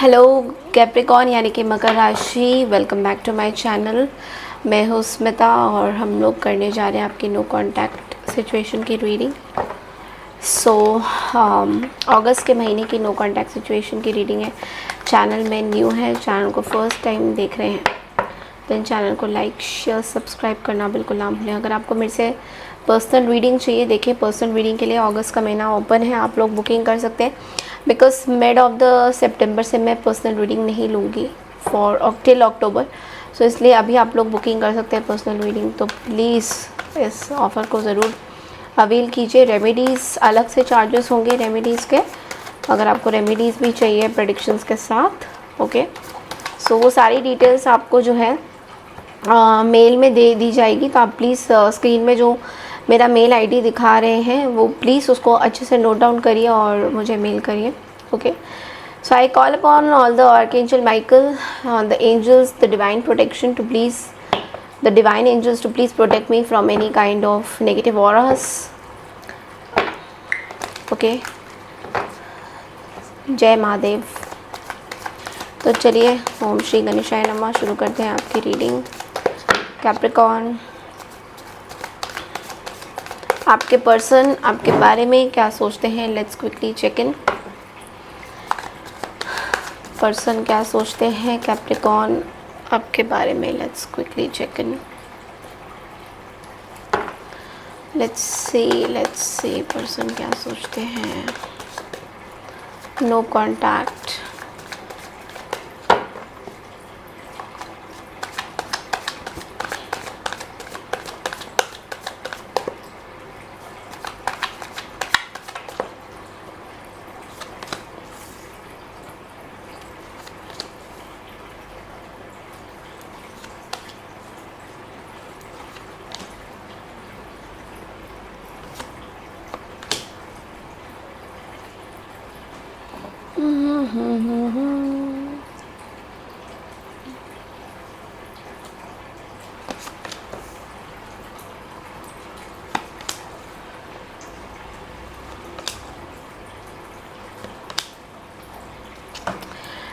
Hello Capricorn यानी कि मकर राशि, welcome back to my channel. मैं हूँ स्मिता और हम लोग करने जा रहे हैं आपकी नो कांटेक्ट सिचुएशन की रीडिंग। अगस्त के महीने की नो कांटेक्ट सिचुएशन की रीडिंग है। चैनल में न्यू है, चैनल को फर्स्ट टाइम देख रहे हैं तो चैनल को लाइक शेयर सब्सक्राइब करना बिल्कुल ना भूलें। अगर आपको मेरे से पर्सनल रीडिंग चाहिए, देखिए पर्सनल रीडिंग के लिए अगस्त का महीना ओपन है, आप लोग बुकिंग कर सकते हैं। Because mid of the September से मैं पर्सनल रीडिंग नहीं लूँगी फॉर टिल अक्टूबर, सो इसलिए अभी आप लोग बुकिंग कर सकते हैं पर्सनल रीडिंग। तो प्लीज़ इस ऑफ़र को ज़रूर अवेल कीजिए। रेमेडीज़ अलग से चार्जेस होंगे रेमेडीज़ के, अगर आपको रेमेडीज़ भी चाहिए प्रेडिक्शंस के साथ। ओके, सो वो सारी डिटेल्स आपको जो है मेल में दे दी जाएगी। तो आप प्लीज़ स्क्रीन में जो मेरा मेल आईडी दिखा रहे हैं वो प्लीज़ उसको अच्छे से नोट डाउन करिए और मुझे मेल करिए। Okay, so I call upon all the archangel Michael, the angels, the divine protection to please the divine angels to please protect me from any kind of negative auras. Okay, जय महादेव। तो चलिए ओम श्री गणेशाय नमः शुरू करते हैं आपकी रीडिंग। कैप्रिकॉन, आपके पर्सन आपके बारे में क्या सोचते हैं, let's quickly check in. Person क्या सोचते हैं कैप्रिकॉन आपके बारे में, let's quickly check in. Let's see person क्या सोचते हैं। नो कॉन्टैक्ट,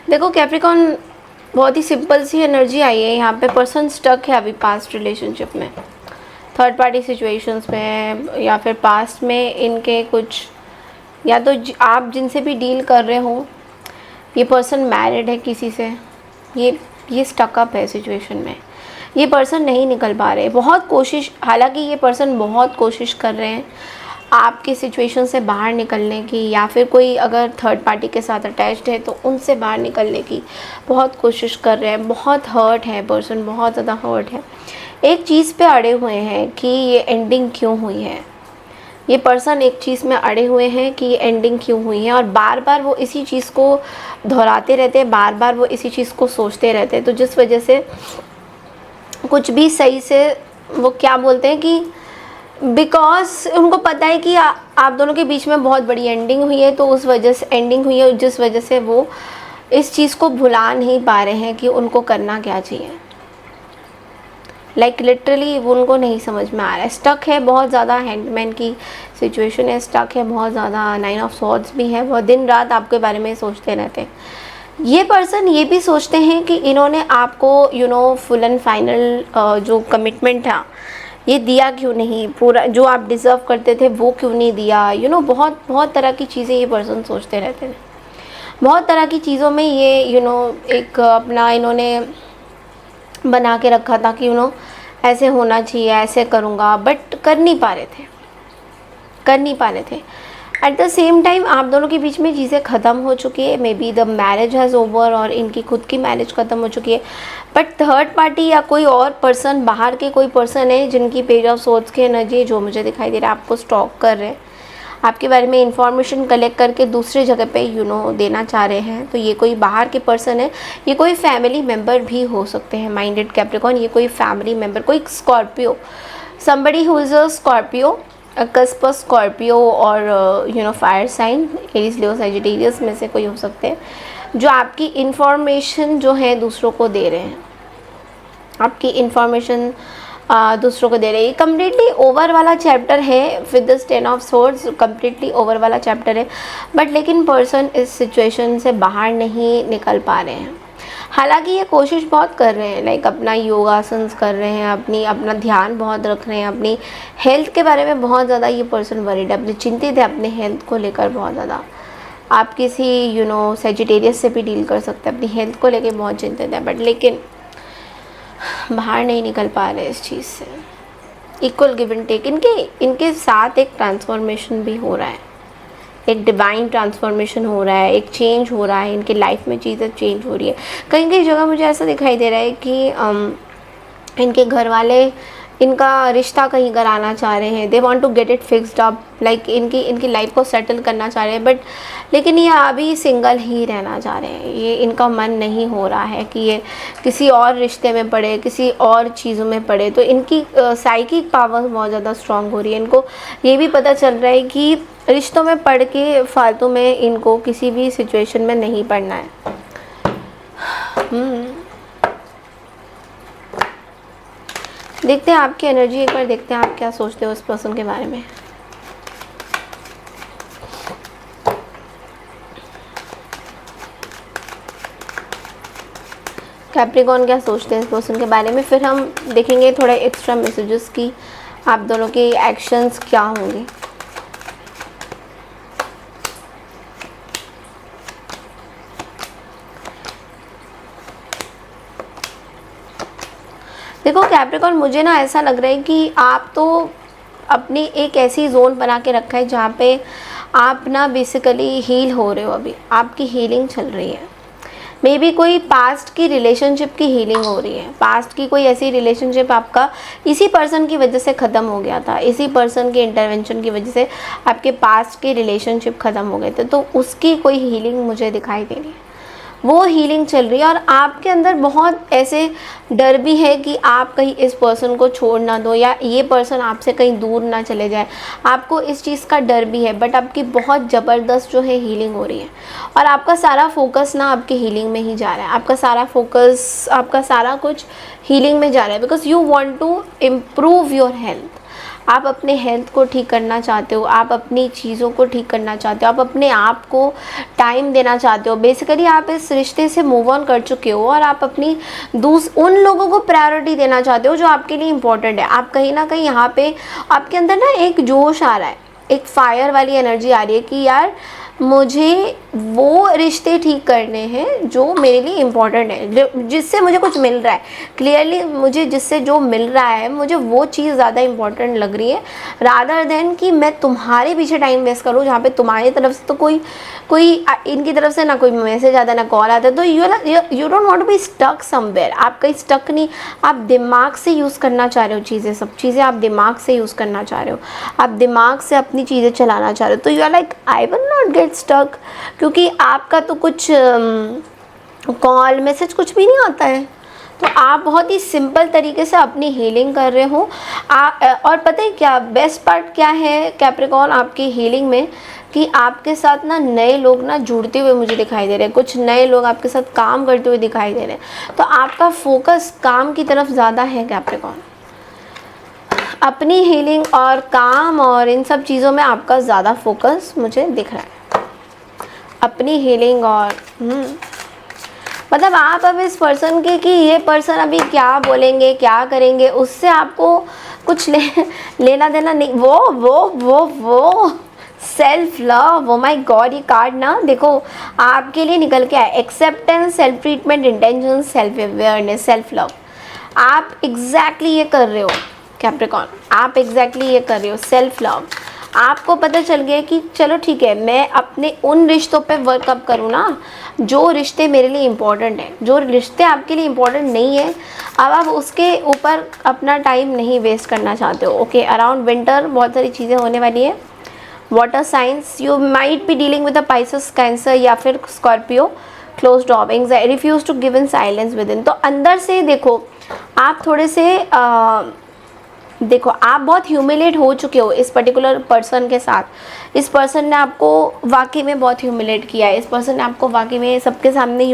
देखो कैप्रिकॉन, बहुत ही सिंपल सी एनर्जी आई है यहाँ पे। पर्सन स्टक है अभी पास्ट रिलेशनशिप में, थर्ड पार्टी सिचुएशंस में, या फिर पास्ट में इनके कुछ, या तो आप जिनसे भी डील कर रहे हो ये पर्सन मैरिड है किसी से, ये स्टकअप है सिचुएशन में। ये पर्सन नहीं निकल पा रहे, बहुत कोशिश, हालांकि ये पर्सन बहुत कोशिश कर रहे हैं आपकी सिचुएशन से बाहर निकलने की, या फिर कोई अगर थर्ड पार्टी के साथ अटैच्ड है तो उनसे बाहर निकलने की बहुत कोशिश कर रहे हैं। बहुत हर्ट है पर्सन, बहुत ज़्यादा हर्ट है। एक चीज़ पे अड़े हुए हैं कि ये एंडिंग क्यों हुई है। ये पर्सन एक चीज़ में अड़े हुए हैं कि ये एंडिंग क्यों हुई है, और बार बार वो इसी चीज़ को दोहराते रहते हैं, बार बार वो इसी चीज़ को सोचते रहते हैं। तो जिस वजह से कुछ भी सही से, वो क्या बोलते हैं कि बिकॉज उनको पता है कि आप दोनों के बीच में बहुत बड़ी एंडिंग हुई है, तो उस वजह से एंडिंग हुई है, जिस वजह से वो इस चीज़ को भुला नहीं पा रहे हैं कि उनको करना क्या चाहिए। लाइक लिटरली वो उनको नहीं समझ में आ रहा है। स्टक है बहुत ज़्यादा, हैंडमैन की सिचुएशन है, स्टक है बहुत ज़्यादा, 9 ऑफ स्वॉर्ड्स भी है, बहुत दिन रात आपके बारे में सोचते रहते हैं। ये पर्सन ये भी सोचते हैं कि इन्होंने आपको फुल एंड फाइनल जो कमिटमेंट था ये दिया क्यों नहीं, पूरा जो आप डिज़र्व करते थे वो क्यों नहीं दिया। बहुत बहुत तरह की चीज़ें ये पर्सन सोचते रहते हैं। बहुत तरह की चीज़ों में ये एक अपना इन्होंने बना के रखा था कि ऐसे होना चाहिए, ऐसे करूँगा, बट कर नहीं पा रहे थे। एट द सेम टाइम आप दोनों के बीच में चीज़ें ख़त्म हो चुकी है, may be the marriage has over, और इनकी खुद की मैरिज ख़त्म हो चुकी है। बट थर्ड पार्टी या कोई और पर्सन, बाहर के कोई पर्सन है जिनकी पेज ऑफ सोर्ड्स की एनर्जी जो मुझे दिखाई दे रहा है, आपको स्टॉक कर रहे हैं, आपके बारे में इंफॉर्मेशन कलेक्ट करके दूसरे जगह पे देना चाह रहे हैं। तो ये कोई बाहर के पर्सन है, ये कोई फैमिली मेम्बर भी हो सकते हैं। माइंडेड कैप्रिकॉन, ये कोई फैमिली मेम्बर, कोई Scorpio, somebody who is a Scorpio, cusp Scorpio, और फायर साइन, एरीज, लियो, सजिटेरियस में से कोई हो सकते हैं, जो आपकी इन्फॉर्मेशन जो है दूसरों को दे रहे हैं। आपकी इन्फॉर्मेशन दूसरों को दे रहे हैं। कम्प्लीटली ओवर वाला चैप्टर है with this 10 of swords, completely over वाला चैप्टर है, बट लेकिन पर्सन इस सिचुएशन से बाहर नहीं निकल पा रहे हैं। हालांकि ये कोशिश बहुत कर रहे हैं, लाइक अपना योगासन्स कर रहे हैं, अपना ध्यान बहुत रख रहे हैं, अपनी हेल्थ के बारे में बहुत ज़्यादा ये पर्सन वरीड है, अपने चिंतित है अपने हेल्थ को लेकर बहुत ज़्यादा। आप किसी सेजिटेरियस से भी डील कर सकते हैं, अपनी हेल्थ को लेकर बहुत चिंतित है, बट लेकिन बाहर नहीं निकल पा रहे इस चीज़ से। इक्वल गिव एंड टेक, इनके साथ एक ट्रांसफॉर्मेशन भी हो रहा है, एक डिवाइन ट्रांसफॉर्मेशन हो रहा है, एक चेंज हो रहा है, इनके लाइफ में चीज़ें चेंज हो रही है। कहीं कहीं जगह मुझे ऐसा दिखाई दे रहा है कि इनके घर वाले इनका रिश्ता कहीं कराना चाह रहे हैं, they want to get it fixed up, like इनकी लाइफ को सेटल करना चाह रहे हैं, बट लेकिन ये अभी सिंगल ही रहना चाह रहे हैं। ये इनका मन नहीं हो रहा है कि ये किसी और रिश्ते में पड़े, किसी और चीज़ों में पड़े। तो इनकी साइकिक पावर बहुत ज़्यादा स्ट्रांग हो रही है। इनको ये भी पता चल रहा है कि रिश्तों में पड़ के फालतू में इनको किसी भी सिचुएशन में नहीं पड़ना है। देखते हैं आपकी एनर्जी, एक बार देखते हैं आप क्या सोचते हो इस पर्सन के बारे में। कैप्रिकॉर्न क्या सोचते हैं इस पर्सन के बारे में, फिर हम देखेंगे थोड़ा एक्स्ट्रा मैसेजेस की आप दोनों के एक्शंस क्या होंगे। देखो कैप्रिकॉर्न, मुझे ना ऐसा लग रहा है कि आप तो अपनी एक ऐसी जोन बना के रखा है जहाँ पे आप ना बेसिकली हील हो रहे हो। अभी आपकी हीलिंग चल रही है। मे बी कोई पास्ट की रिलेशनशिप की हीलिंग हो रही है। पास्ट की कोई ऐसी रिलेशनशिप आपका इसी पर्सन की वजह से ख़त्म हो गया था, इसी पर्सन के इंटरवेंशन की वजह से आपके पास्ट के रिलेशनशिप ख़त्म हो गए थे, तो उसकी कोई हीलिंग मुझे दिखाई दे रही है। वो हीलिंग चल रही है और आपके अंदर बहुत ऐसे डर भी है कि आप कहीं इस पर्सन को छोड़ ना दो या ये पर्सन आपसे कहीं दूर ना चले जाए। आपको इस चीज़ का डर भी है, बट आपकी बहुत ज़बरदस्त जो है हीलिंग हो रही है और आपका सारा फोकस ना आपकी हीलिंग में ही जा रहा है। आपका सारा फोकस, आपका सारा कुछ हीलिंग में जा रहा है, because you want to improve your health. आप अपने हेल्थ को ठीक करना चाहते हो, आप अपनी चीज़ों को ठीक करना चाहते हो, आप अपने आप को टाइम देना चाहते हो। बेसिकली आप इस रिश्ते से मूव ऑन कर चुके हो और आप अपनी उन लोगों को प्रायोरिटी देना चाहते हो जो आपके लिए इम्पोर्टेंट है। आप कहीं ना कहीं यहाँ पे आपके अंदर ना एक जोश आ रहा है, एक फायर वाली एनर्जी आ रही है कि यार मुझे वो रिश्ते ठीक करने हैं जो मेरे लिए इम्पोर्टेंट है, जिससे मुझे कुछ मिल रहा है। क्लियरली मुझे जिससे जो मिल रहा है मुझे वो चीज़ ज़्यादा इम्पोर्टेंट लग रही है, रादर देन कि मैं तुम्हारे पीछे टाइम वेस्ट करूँ, जहाँ पे तुम्हारी तरफ से तो कोई इनकी तरफ से ना कोई मैसेज आता ना कॉल आता है। तो you don't want to be stuck somewhere. आप कहीं स्टक नहीं, आप दिमाग से यूज़ करना चाह रहे हो चीज़ें, सब चीज़ें आप दिमाग से यूज़ करना चाह रहे हो, आप दिमाग से अपनी चीज़ें चलाना चाह रहे हो। तो you are like I will not get stuck, क्योंकि आपका तो कुछ कॉल मैसेज कुछ भी नहीं आता है। तो आप बहुत ही सिंपल तरीके से अपनी हीलिंग कर रहे हो। और पता है क्या बेस्ट पार्ट क्या है कैप्रिकॉर्न आपकी हीलिंग में, कि आपके साथ ना नए लोग ना जुड़ते हुए मुझे दिखाई दे रहे हैं। कुछ नए लोग आपके साथ काम करते हुए दिखाई दे रहे हैं। तो आपका फोकस काम की तरफ ज़्यादा है कैप्रिकॉर्न। अपनी हीलिंग और काम और इन सब चीज़ों में आपका ज़्यादा फोकस मुझे दिख रहा है। अपनी हीलिंग और मतलब आप अब इस पर्सन के कि ये पर्सन अभी क्या बोलेंगे क्या करेंगे उससे आपको कुछ लेना देना नहीं। वो सेल्फ लव, वो माय गॉड, ये कार्ड ना देखो आपके लिए निकल के आए। Acceptance, self treatment, intention, self awareness, self love. आप एग्जैक्टली ये कर रहे हो कैप्रिकॉर्न, आप एग्जैक्टली ये कर रहे हो। सेल्फ लव, आपको पता चल गया कि चलो ठीक है, मैं अपने उन रिश्तों पे वर्क अप करूँ ना जो रिश्ते मेरे लिए इम्पोर्टेंट हैं। जो रिश्ते आपके लिए इम्पोर्टेंट नहीं है, अब आप उसके ऊपर अपना टाइम नहीं वेस्ट करना चाहते हो। ओके, अराउंड विंटर बहुत सारी चीज़ें होने वाली है। Water signs, you might be dealing with a Pisces, Cancer या फिर Scorpio. Closed off, anxiety, refuse to give in silence within. तो अंदर से देखो आप थोड़े से देखो आप बहुत ह्यूमिलेट हो चुके हो इस पर्टिकुलर पर्सन के साथ। इस पर्सन ने आपको वाकई में बहुत ह्यूमिलेट किया है। इस पर्सन ने आपको वाकई में सबके सामने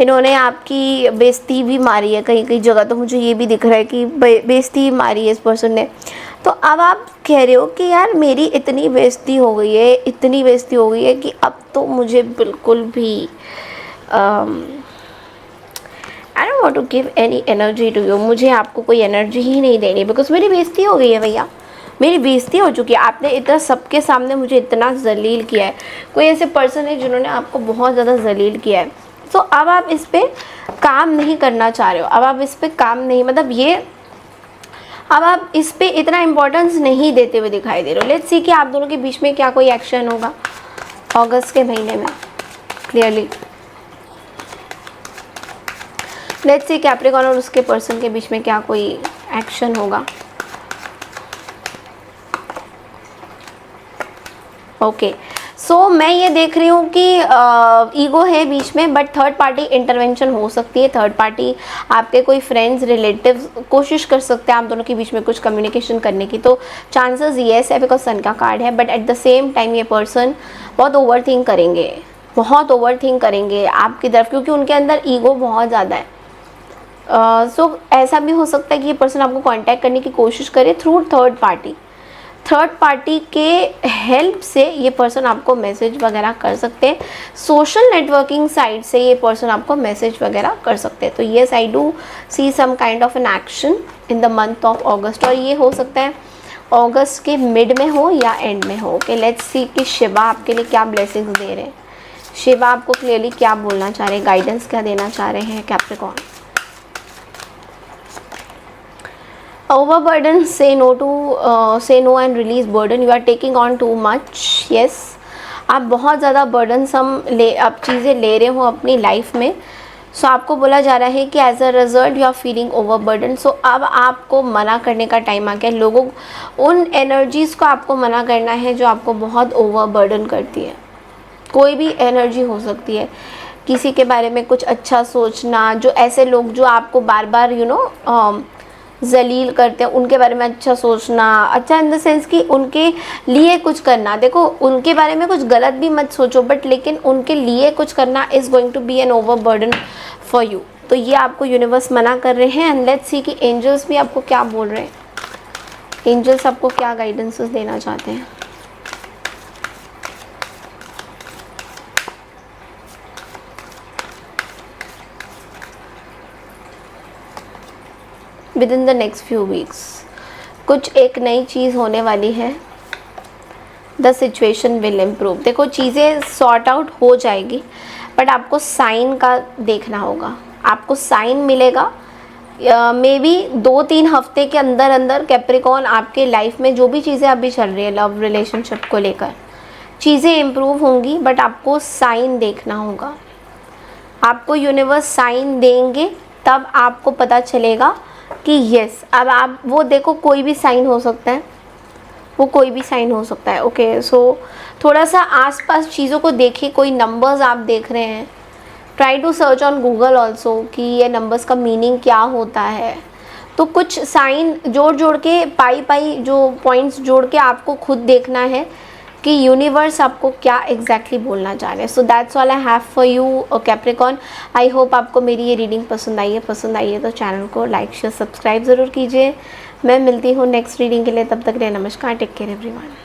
इन्होंने आपकी बेइज्जती भी मारी है। कहीं कहीं जगह तो मुझे ये भी दिख रहा है कि बेइज्जती मारी है इस पर्सन ने। तो अब आप कह रहे हो कि यार मेरी इतनी बेइज्जती हो गई है, इतनी बेइज्जती हो गई है कि अब तो मुझे बिल्कुल भी I don't want to give any energy to you. मुझे आपको कोई एनर्जी ही नहीं देनी, बिकॉज मेरी बेइज्जती हो गई है भैया, मेरी बेइज्जती हो चुकी है। आपने इतना सबके सामने मुझे इतना जलील किया है। कोई ऐसे पर्सन है जिन्होंने आपको बहुत ज़्यादा जलील किया है। तो अब आप इस पर काम नहीं करना चाह रहे हो। अब आप इस पर काम नहीं, मतलब ये अब आप इस पे इतना इम्पोर्टेंस नहीं देते हुए दिखाई दे रहे हो। लेट्स सी कि आप दोनों के बीच में क्या कोई एक्शन होगा अगस्त के महीने में। क्लियरली लेट्स सी कैप्रिकॉर्न और उसके पर्सन के बीच में क्या कोई एक्शन होगा। ओके सो मैं ये देख रही हूँ कि ईगो है बीच में, बट थर्ड पार्टी इंटरवेंशन हो सकती है। थर्ड पार्टी आपके कोई फ्रेंड्स रिलेटिव्स कोशिश कर सकते हैं आप दोनों के बीच में कुछ कम्युनिकेशन करने की। तो चांसेस येस है बिकॉज सन का कार्ड है, but at the same time ये पर्सन बहुत ओवर थिंक करेंगे, बहुत ओवर थिंक करेंगे आपकी तरफ, क्योंकि उनके अंदर ईगो बहुत ज़्यादा है। सो ऐसा भी हो सकता है कि ये पर्सन आपको कांटेक्ट करने की कोशिश करे through third party. Third party के हेल्प से ये पर्सन आपको मैसेज वगैरह कर सकते हैं। सोशल नेटवर्किंग साइट से ये पर्सन आपको मैसेज वगैरह कर सकते हैं। तो yes I do see some kind of an action in the month of अगस्त, और ये हो सकता है अगस्त के मिड में हो या एंड में हो। ओके लेट्स सी कि शिवा आपके लिए क्या ब्लेसिंग्स दे रहे हैं। शिवा आपको क्लियरली क्या बोलना चाह रहे हैं, गाइडेंस क्या देना चाह रहे हैं Capricorn. overburden, say no and release burden. You are taking on too much. Yes, आप बहुत ज़्यादा बर्डनसम आप चीज़ें ले रहे हो अपनी लाइफ में। सो आपको बोला जा रहा है कि as a result you are feeling overburden. सो अब आपको मना करने का टाइम आ गया। लोगों उन एनर्जीज़ को आपको मना करना है जो आपको बहुत ओवरबर्डन करती है। कोई भी एनर्जी हो सकती है, किसी के बारे में कुछ अच्छा सोचना, जो ऐसे लोग जो आपको बार बार जलील करते हैं उनके बारे में अच्छा सोचना। अच्छा इन द सेंस कि उनके लिए कुछ करना। देखो उनके बारे में कुछ गलत भी मत सोचो, बट लेकिन उनके लिए कुछ करना is going to be an overburden for you. तो ये आपको यूनिवर्स मना कर रहे हैं। एंड लेट्स सी कि एंजल्स भी आपको क्या बोल रहे हैं। एंजल्स आपको क्या गाइडेंसेस देना चाहते हैं। With in the next few weeks कुछ एक नई चीज़ होने वाली है। The situation will improve. देखो चीज़ें सॉर्ट आउट हो जाएगी, बट आपको साइन का देखना होगा। आपको साइन मिलेगा मे बी 2-3 हफ्ते के अंदर अंदर। कैप्रिकॉर्न आपके लाइफ में जो भी चीज़ें अभी चल रही है लव रिलेशनशिप को लेकर, चीज़ें इम्प्रूव होंगी, बट आपको साइन देखना होगा। आपको यूनिवर्स साइन देंगे तब आपको पता चलेगा कि यस। अब आप वो देखो, कोई भी साइन हो सकता है, वो कोई भी साइन हो सकता है। ओके सो थोड़ा सा आसपास चीज़ों को देखिए। कोई नंबर्स आप देख रहे हैं, try to search on Google also कि ये नंबर्स का मीनिंग क्या होता है। तो कुछ साइन जोड़ के पाई जो पॉइंट्स जोड़ के आपको खुद देखना है कि यूनिवर्स आपको क्या एग्जैक्टली बोलना चाह रहे हैं। So that's all I have for you Capricorn. I hope आपको मेरी ये रीडिंग पसंद आई है तो चैनल को लाइक शेयर सब्सक्राइब ज़रूर कीजिए। मैं मिलती हूँ नेक्स्ट रीडिंग के लिए, तब तक के लिए नमस्कार, टेक केयर एवरीवन।